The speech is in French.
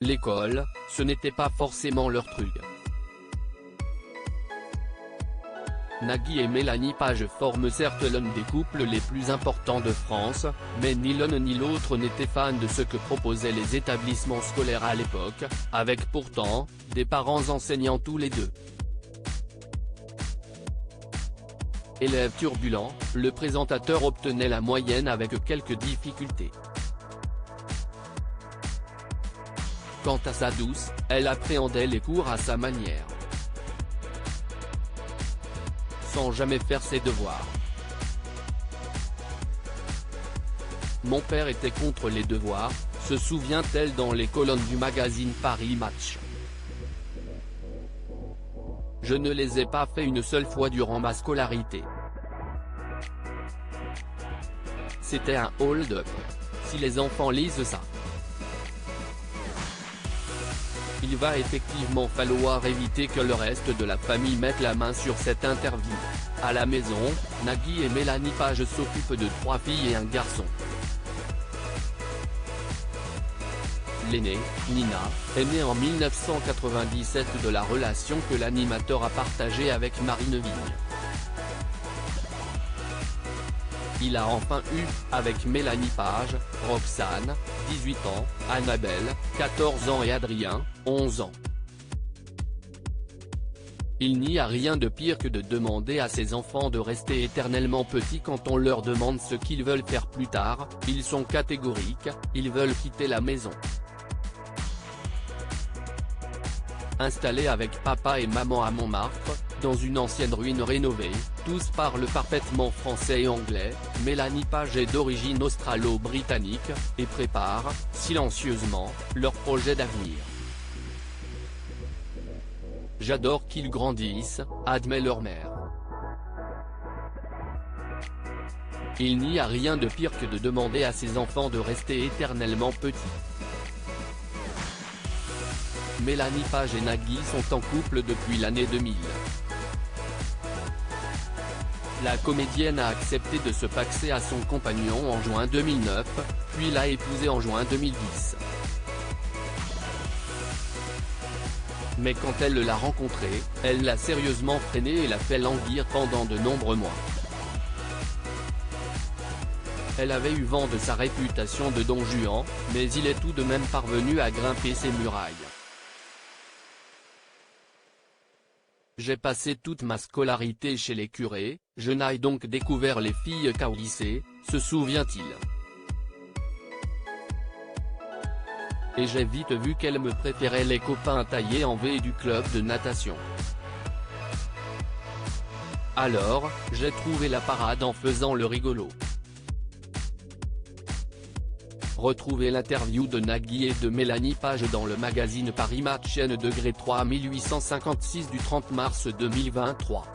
L'école, ce n'était pas forcément leur truc. Nagui et Mélanie Page forment certes l'un des couples les plus importants de France, mais ni l'un ni l'autre n'étaient fans de ce que proposaient les établissements scolaires à l'époque, avec pourtant, des parents enseignants tous les deux. Élève turbulent, le présentateur obtenait la moyenne avec quelques difficultés. Quant à sa douce, elle appréhendait les cours à sa manière, sans jamais faire ses devoirs. Mon père était contre les devoirs, se souvient-elle dans les colonnes du magazine Paris Match. Je ne les ai pas fait une seule fois durant ma scolarité. C'était un hold-up. Si les enfants lisent ça, il va effectivement falloir éviter que le reste de la famille mette la main sur cette interview. À la maison, Nagui et Mélanie Page s'occupent de 3 filles et un garçon. L'aînée, Nina, est née en 1997 de la relation que l'animateur a partagée avec Marine Vigne. Il a enfin eu, avec Mélanie Page, Roxane, 18 ans, Annabelle, 14 ans et Adrien, 11 ans. Il n'y a rien de pire que de demander à ses enfants de rester éternellement petits quand on leur demande ce qu'ils veulent faire plus tard. Ils sont catégoriques, ils veulent quitter la maison. Installés avec papa et maman à Montmartre, dans une ancienne ruine rénovée, tous parlent parfaitement français et anglais. Mélanie Page est d'origine australo-britannique, et prépare, silencieusement, leur projet d'avenir. J'adore qu'ils grandissent, admet leur mère. Il n'y a rien de pire que de demander à ses enfants de rester éternellement petits. Mélanie Page et Nagui sont en couple depuis l'année 2000. La comédienne a accepté de se paxer à son compagnon en juin 2009, puis l'a épousé en juin 2010. Mais quand elle l'a rencontré, elle l'a sérieusement freiné et l'a fait languir pendant de nombreux mois. Elle avait eu vent de sa réputation de Don Juan, mais il est tout de même parvenu à grimper ses murailles. J'ai passé toute ma scolarité chez les curés, je n'ai donc découvert les filles qu'au lycée, se souvient-il. Et j'ai vite vu qu'elle me préférait les copains taillés en V du club de natation. Alors, j'ai trouvé la parade en faisant le rigolo. Retrouvez l'interview de Nagui et de Mélanie Page dans le magazine Paris Match N°3 1856 du 30 mars 2023.